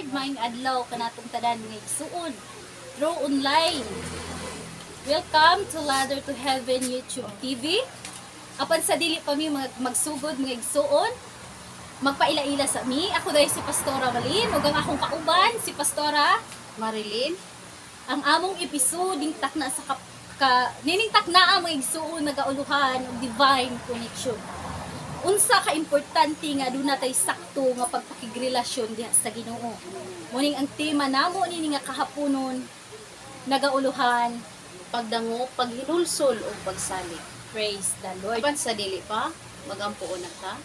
Lord, maayong adlaw kanatong tanan nga igsuon through online. Welcome to Ladder to Heaven YouTube TV. Apan sa dili pa mi magsugod nga igsuon, magpaila-ila sa mi. Ako dahil si Pastora Malin, ug ang akong kauban si Pastora Marilyn. Ang among episode ning takna sa nining takna ang mga igsuon nagauluhan og divine connection. Unsa ka importante nga doon natay sakto nga pagpakigrelasyon diha sa Ginoo. Muning ang tema namo nini nga kahaponon nagauluhan, Pagdango, paghinulsol o pagsalig. praise the Lord. Apan sa dili pa, magampuon na ta.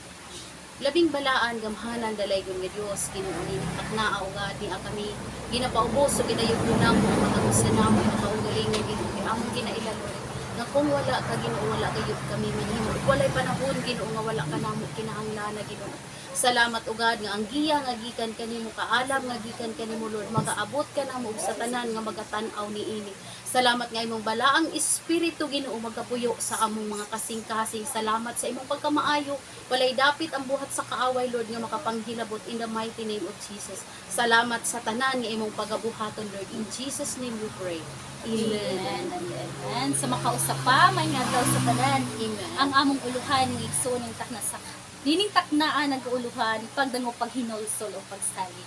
Labing balaan gamhanan dalaygon nga Dios Ginoo ni taknaa o nga di kami ginapaubos so ginayog mo mo matagusan namo makaugalingon Ginoo kay among ginailalor nga kung wala ka Ginoo wala kayud kami manhimo walay panahon Ginoo nga wala ka namo kinahanglan Ginoo. Salamat ugad nga ang giya nga gikan kanimo kaalam nga gikan kanimo Lord magaabot ka namo og sa tanan nga magatan-aw niini. Salamat nga imong balaang espiritu Ginoo magapuyo sa among mga kasing-kasing. Salamat sa imong pagkamaayo. Walay dapit ang buhat sa kaaway Lord nga makapanghilabot in the mighty name of Jesus. Salamat sa tanan nga imong pagabuhaton Lord. In Jesus name we pray. Amen. Amen. Sa makausap pa, may nga daw sa tanan. Amen. Ang among uluhan ng igsoon ng takna sa nining taknaan nag-uuluhan pagdango paghinulsol o pagsalig.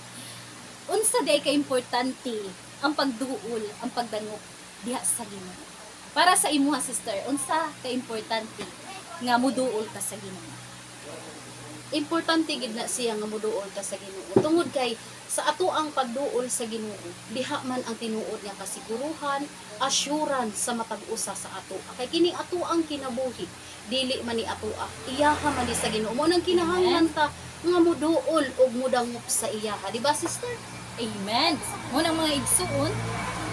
Unsa day ka importante ang pagduol, ang pagdango diha sa Ginoo. Para sa imuha sister, unsa ka importante nga muduol ka sa Ginoo? Importante gid na siya nga moduol ta sa Ginoo. Tungod kay sa ato ang pagduol sa Ginoo, diha man ang tinuod nga kasiguruhan, assurance sa matag usa sa ato. Kay kini ato ang kinabuhi, dili man ni ato iyaha man ni sa Ginoo. Mo nang kinahanglan ta nga moduol ug mudangop sa iyaha, di ba sister? Amen. Munang mga igsuon,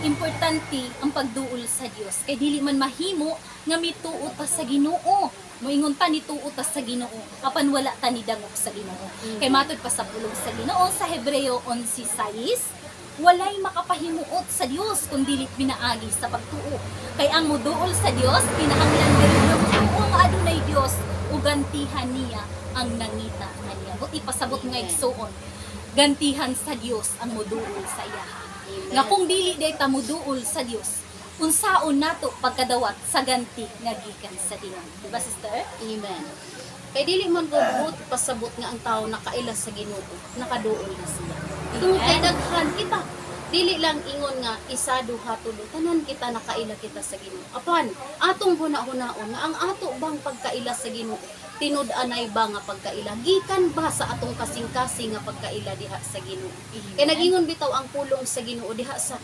importante ang pagduol sa Dios. Kay dili man mahimo nga mituot ta sa Ginoo. Moingon ta ni tuot ta sa Ginoo, apan wala ta ni dangop sa Ginoo. Kay matud pa sa pulong sa Ginoo sa Hebreo 11:6, walay makapahimuot sa Dios kun dili pinaagi sa pagtuo. Kay ang muduol sa Dios kinahanglan dili nga mutuo nga adunay Dios ug gantihan niya ang nangita nga niya. Buti pasabot nga igsuon. Gantihan sa Dios ang muduol sa iyaha. Nga kung dili day ta muduol sa Dios, unsaon nato pagkadawat sa ganti nga gikan sa Ginoo. Diba sister? Amen. Kay dili man gud pasabot nga ang tao nakaila sa Ginoo, nakaduol na siya. Tungod kay daghan kita, dili lang ingon nga isa duha tulo tanan kita nakaila kita sa Ginoo. Apan atong huna-hunaon nga ang ato bang pagkaila sa Ginoo tinud-anay ba nga pagkaila gikan ba sa atong kasing-kasing nga pagkaila diha sa Ginoo. Kay nagingon bitaw ang pulong sa Ginoo diha sa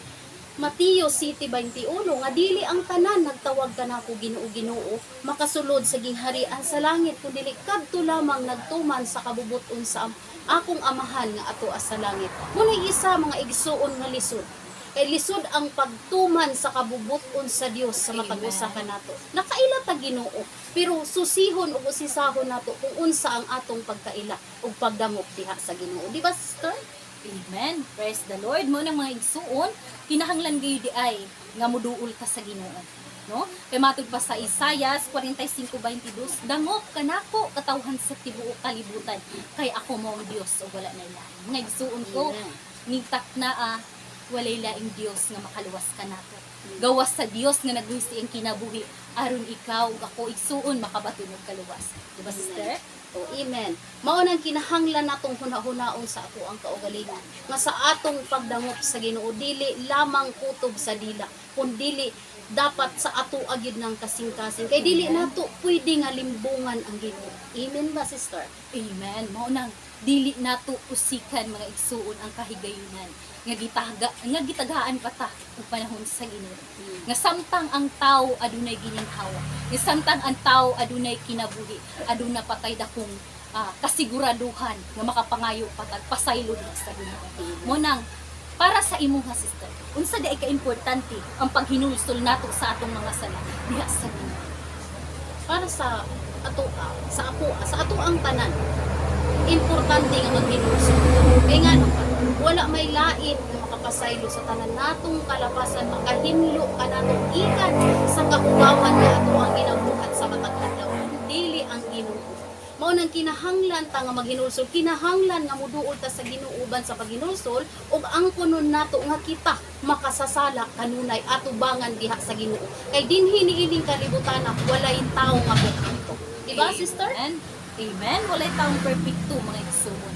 Mateo 7:21 nga dili ang tanan nagtawag kanako Ginoo Ginoo makasulod sa gingharian sa langit kun dili kadto lamang nagtuman sa kabubuton sa akong amahan nga ato sa langit. Munay isa mga igsuon nga lisod. Kay lisod ang pagtuman sa kabubuton sa Dios sa matag usa kanato. Nakaila ta Ginoo pero susihon ug usisahon nato kung unsa ang atong pagkaila ug pagdangop diha sa Ginoo. Di ba sister? Amen. Praise the Lord. Mo nang mga igsuon, kinahanglan gyud di ay nga muduol ka sa Ginoo. No? Kay matud pa sa Isaiah 45:22, dangop kanako katawhan sa tibuok kalibutan, kay ako mo ang Dios o wala na ilahin. Mga igsuon ko, ning taknaa walay laing Dios nga makaluwas kanato. Gawas sa Dios nga nagwisi ang kinabuhi aron ikaw ug ako igsuon makabaton og kaluwas. Di ba sister? O amen. Mao nang kinahanglan natong huna-hunaon sa ato ang kaugalingon nga sa atong pagdangop sa Ginoo dili lamang kutob sa dila kun dili dapat sa ato agyud ng kasing-kasing kay dili nato pwede nga limbungan ang Ginoo. Amen ba sister? Amen. Mao nang dili nato usikan mga igsuon ang kahigayunan nga gitagaan pa ta ug panahon sa Ginoo. Nga samtang ang tawo adunay gininhawa, nga samtang ang tawo adunay kinabuhi, aduna patay dakong kasiguraduhan nga makapangayo patag pasaylo diha sa Ginoo. Mo nang para sa imuha sister, unsa di ka importante ang paghinulsol nato sa atong mga sala diha sa Ginoo. Para sa ato sa ato ang tanan importante nga maghinulsol. Kay nga wala may lain nga makapasaylo sa tanan natong kalapasan makahimlo kanatong ikan sa kahugawan nga ato ang ginabuhat sa matag adlaw dili ang Ginoo. mao nang kinahanglan ta nga maghinulsol, kinahanglan nga muduol ta sa Ginoo uban sa paghinulsol ug ang kunon nato nga kita makasasala kanunay atubangan diha sa Ginoo. Kay dinhi niining kalibutan walay tawo nga perfecto. Di ba, sister? Amen. Amen. Walay taong perfecto mga igsuon.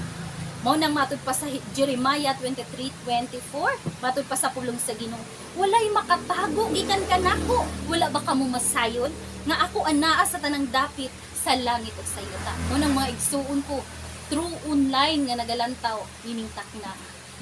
Mao nang matud pa sa Jeremiah 23:24, matud pa sa pulong sa Ginoo. Walay makatago gikan kanako. Wala ba kamo masayon nga ako anaa sa tanang dapit sa langit ug sa yuta. Mao nang mga igsuon ko through online nga nagalantaw ining takna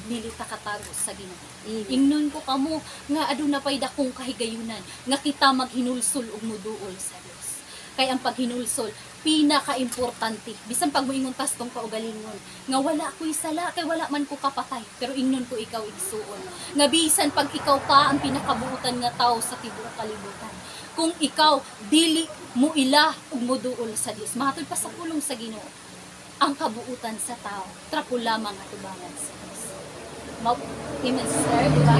dili ta katago sa Ginoo. Ingnon ko kamo nga aduna pay dakong kahigayunan nga kita maghinulsol ug muduol sa Dios. Kay ang paghinulsol pinaka-importante. Bisan pag moingon tas tong kaugalingon nga wala ko'y sala kay wala man ko kapatay pero ingnon ko ikaw igsuon. Nga bisan pag ikaw pa ang pinakabuutan nga tao sa tibuok kalibutan. Kung ikaw dili mo ila ug muduol sa Dios, matod pa sa pulong sa Ginoo. Ang kabuutan sa tao trapo lamang atubangan sa Dios. Amen, sister, di ba?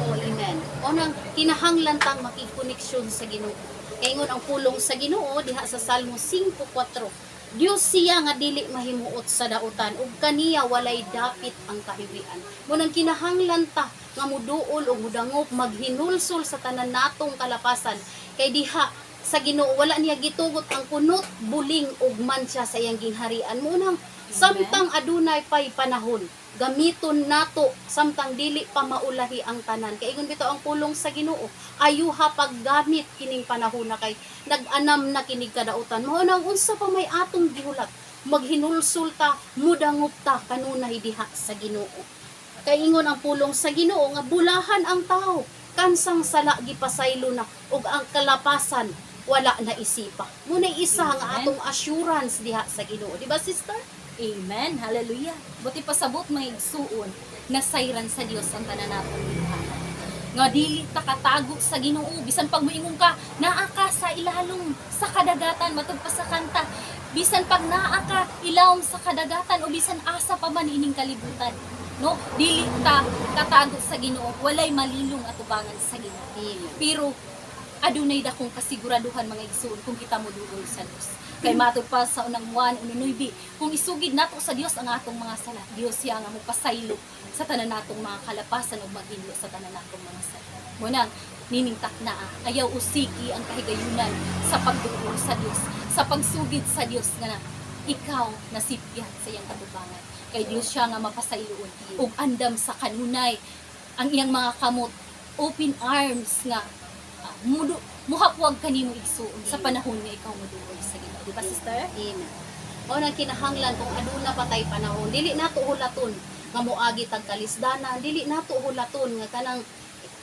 Oh, amen. O nang kinahanglan tang makikoneksyon sa Ginoo. Kaingon ang pulong sa Ginoo diha sa Salmo 5:4. Dios siya nga dili mahimuot sa dautan ug kaniya walay dapit ang kahiwian. Munang kinahanglan ta nga muduol ug mudangop maghinulsol sa tanan natong kalapasan kay diha sa Ginoo wala niya gitugot ang kunot, buling ug mancha sa iyang ginharian. Munang samtang adunay pay panahon gamiton nato samtang dili pa maulahi ang tanan. Kay ingon bitaw ang pulong sa Ginoo, ayuha paggamit kining panahon na kay nag-anam na kining kadautan. Mao nang unsa pa may atong gihulat, maghinulsol ta, mudangup ta kanunay diha sa Ginoo. Kay ingon ang pulong sa Ginoo nga bulahan ang tao, kansang sala gipasaylo na ug ang kalapasan wala na isipa. Munay isa nga atong assurance diha sa Ginoo. Di ba, sister? Amen. Hallelujah. Buti pasabot mga igsuon na sayran sa Dios ang tanan natong lihanan. Nga dili ta katago sa Ginoo bisan pag moingon ka naa ka sa ilalom sa kadagatan matud pa sa kanta. Bisan pag naa ka ilawom sa kadagatan o bisan asa pa man ining kalibutan. No, dili ta katago sa Ginoo, walay malilong atubangan sa Ginoo. Pero adunay dakong kasiguraduhan mga igsuon kung kita moduol sa Dios. Kay matud pa sa unang 1:9, kung isugid nato sa Dios ang atong mga sala, Dios siya nga mogpasaylo sa tanan natong mga kalapasan ug maghinlo sa tanan natong mga sala. Munang nining taknaa, ayaw usigi ang kahigayunan sa pagduol sa Dios, sa pagsugid sa Dios nga ikaw nasipyat sa iyang katubangan. Kay Dios siya nga mapasayloon ug andam sa kanunay ang iyang mga kamot, open arms nga muhapwag kanimo igsuon sa panahon nga ikaw moduol sa Ginoo. Di ba, sister? Amen. O nang kinahanglan kung aduna patay panahon, dili nato hulaton nga moagi tag kalisdanan, dili nato hulaton nga kanang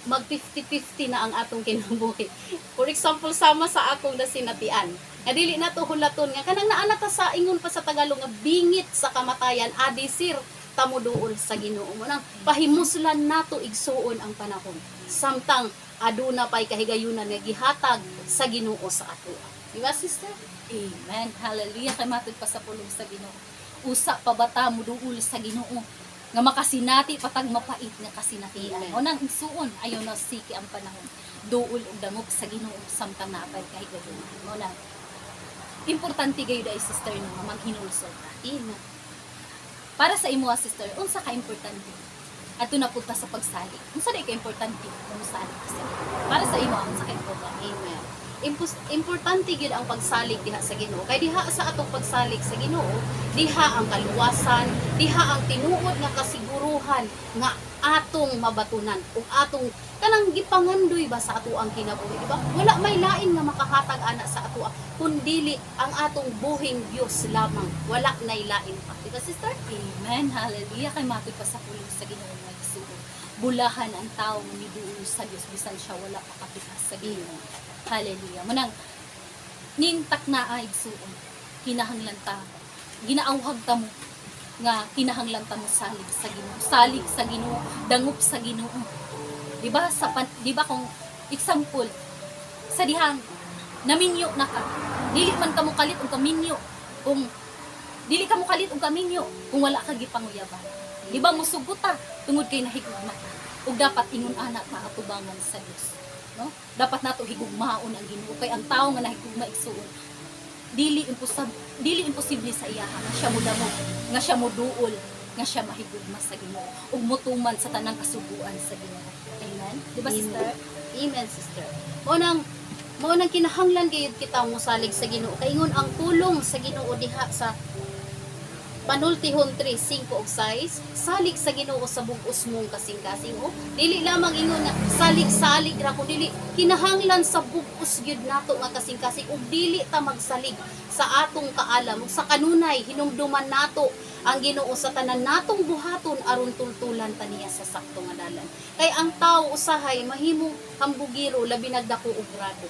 mag 50-50 na ang atong kinabuhi. For example, sama sa akong nasinatian. Nga dili nato hulaton nga kanang naana ta sa ingon pa sa Tagalog nga bingit sa kamatayan, adisir tamuduol sa Ginoo. Munang pahimuslan nato igsuon ang panahon. Samtang aduna pay kahigayunan nga gihatag sa Ginoo sa ato. Di ba, sister? Amen. Hallelujah. Kay matud pa sa pulong sa Ginoo. Usa pa bata muduol sa Ginoo nga makasinati patag mapait nga kasinatian. O nang igsuon ayaw na siki ang panahon. Duol og dangop sa Ginoo samtang napay kahigayunan. O nang importante gayud ay sister nga maghinulsol ka. Amen. Para sa imo sister, unsa ka importante? Ato na punta sa pagsalig. Unsa day ka importante kung salig ka sa Ginoo? Para sa imo unsa ka importante? Amen. Importante gid ang pagsalig diha sa Ginoo. Kay diha sa atong pagsalig sa Ginoo, diha ang kaluwasan, diha ang tinuod nga kasiguruhan nga atong mabatunan ug atong kanang gipangandoy ba sa ato ang kinabuhi, di ba? Wala may lain nga makahatag ana sa ato kundili ang atong buhing Dios lamang. Wala nay lain pa. Di ba, sister? Amen. Hallelujah. Kay matud pa sa pulong sa Ginoo nga igsuon. Bulahan ang tawo nga miduol sa Dios bisan siya wala pa kapitas sa Ginoo. Hallelujah. Manang ning taknaa igsuon. Kinahanglan ta. Ginaawhag ta mo nga kinahanglan ta mo salig sa Ginoo. Salig sa Ginoo, dangup sa Ginoo. Di ba kung example sa dihang naminyo na ka. Dili man kamo kalit og kaminyo. Kung dili ka mo kalit og kaminyo kung wala ka gipanguyaban. Di ba musugot ta tungod kay nahigugma ta. Ug dapat ingon ana ta atubangan sa Dios. No? Dapat nato higugmaon ang Ginoo kay ang tawo nga nahigugma igsuon dili imposible sa iya nga siya mo damo, nga siya mo duol, nga siya mahigugma sa Ginoo ug motuman sa tanang kasuguan sa Ginoo. Amen. Di ba sister? Amen, sister. Mo nang kinahanglan gayud kita mo salig sa Ginoo. Kaingon ang pulong sa Ginoo diha sa Panultihon 3:5 ug 6, salig sa Ginoo sa bug-os mong kasing-kasing. O dili lamang ingon nga salig-salig ra ko, dili kinahanglan sa bug-os gyud nato nga kasing-kasing ug dili ta magsalig sa atong kaalam ug sa kanunay hinumduman nato ang Ginoo sa tanan natong buhaton aron tultulan ta niya sa sakto nga dalan. Kay ang tawo usahay mahimong hambugiro labi nagdako og grado.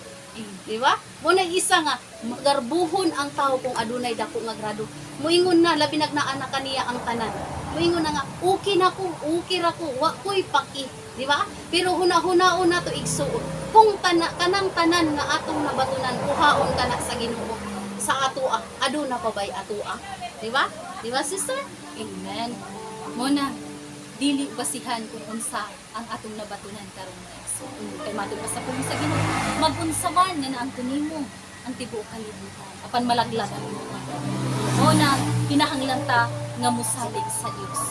Di ba? Mo na isa nga magarbuhon ang tao kung adunay dako nga grado. Moingon na labi nagnaanak kaniya ang tanan. Moingon na nga okay na ko, okay ra ko, wa ko'y paki, di ba? Pero hunahunao na to igsuon. Kung kanang tanan nga atong nabatunan kuhaon kana sa Ginoo sa atoa, aduna pa bay atoa? Di ba? Di ba, sister? Amen. Mo na dili basihan kung unsa ang atong nabatunan karon nga so, kay matod pa sa pulo sa Ginoo mag-unsa man nga naangton nimo ang tibuok kalibutan apan malaglag ang imong o na kinahanglan ta nga mosalig sa Dios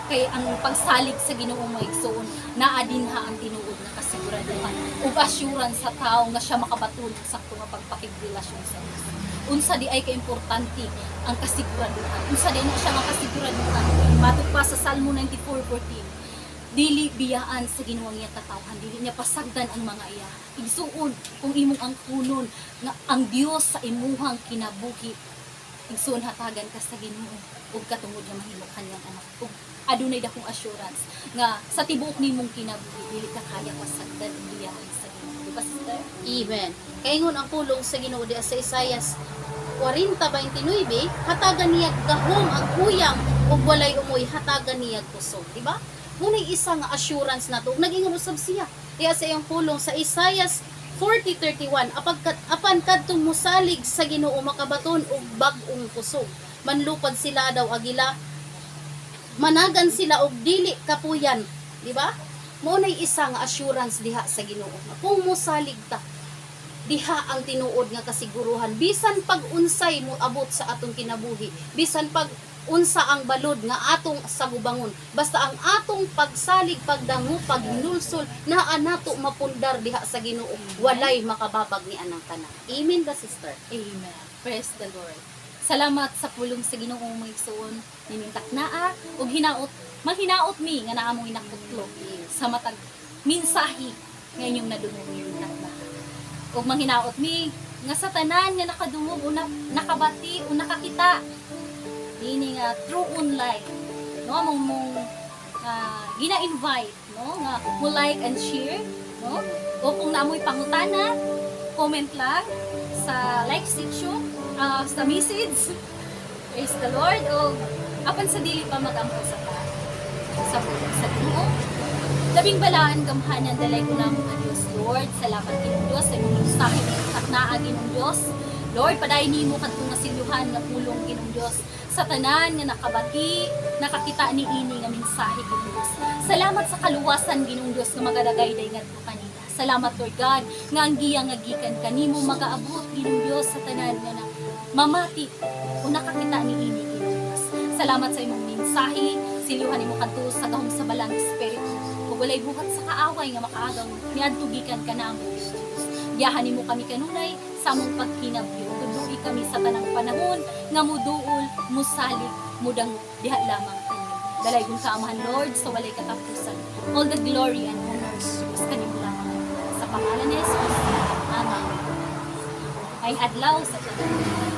kay ang pagsalig sa Ginoo mo igsoon naa dinha ang tinuod nga kasiguraduhan ug assurance sa tawo nga siya makabatul sa sakto nga pagpakigrelasyon sa Dios unsa di ay kaimportante ang kasiguraduhan unsa di na siya nga kasiguraduhan matod pa sa Salmo 94:14 dili biyaan sa Ginoo niya katawhan dili niya pasagdan ang mga iya igsuon kung imong ang kunon nga ang Dios sa imuhang kinabuhi igsuon hatagan ka sa Ginoo ug katungod nga mahimo kanyang anak ug adunay dakong assurance nga sa tibuok nimong kinabuhi dili ka kaya pasagdan ang biyaan sa Ginoo di ba sister? Amen. Kaingon ang pulong sa Ginoo diha sa Isaias 40:29, hatagan niya gahom ang kuyang ug walay umoy hatagan niya kusog, di ba? Munay isa nga assurance nato ug nag-ingon usab siya diha sa iyang pulong sa Isaias 40:31, apan kadtong mosalig sa Ginoo makabaton og bag-ong kusog, manlupad sila daw agila, managan sila og dili kapuyan, di ba? Munay isa nga assurance diha sa Ginoo kung mosalig ta diha ang tinuod nga kasiguruhan bisan pag unsay mo abot sa atong kinabuhi bisan pag unsa ang balod nga atong sagubangon basta ang atong pagsalig pagdango paghinulsol naa nato mapundar diha sa Ginoo walay makababag ni anang tanan. Amen ba sister? Amen. Praise the Lord. Salamat sa pulong sa Ginoo mo igsoon ninintak naa ug manghinaot mi nga naa mo inakutlo sa matag minsahi nga inyong nadungog ninintak naa. Ug manghinaot mi nga sa tanan nga nakadungog o nakabati o nakakita ini nga true online no mong gina-invite no nga mo like and share no o kung naamoy pangutana comment lang sa like section sa message. Praise the Lord o apan sa dili pa magampo sa pulong sa Ginoo labing balaan gamhanan dalay ko namo nga Dios Lord salamat Ginoo Dios sa imong mensahe at naa Ginoo Dios Lord paday nimo kadtong nga siluhan nga pulong Ginoo Dios sa tanan nga nakabati nakakita ni ini nga mensahe Ginoo Dios salamat sa kaluwasan Ginoo Dios nga magadagayday ngadto kanila salamat Lord God nga ang giya nga gikan kanimo magaabot Ginoo Dios sa tanan nga mamati o nakakita ni ini Ginoo Dios salamat sa imong mensahe siluhan nimo kadto sa gahom sa balang espiritu walay buhat sa kaaway nga makaagaw niadto gikan kanamo Dios. Giyahan nimo kami kanunay sa among pagkinabyo. Tudloi kami sa tanang panahon nga muduol, musalig, mudang diha lamang kanimo. Dalay kung kaamahan Lord sa walay katapusan. All the glory and honor is kanimo lamang. Sa pangalan ni Jesus. Amen. Ay adlaw sa tanan.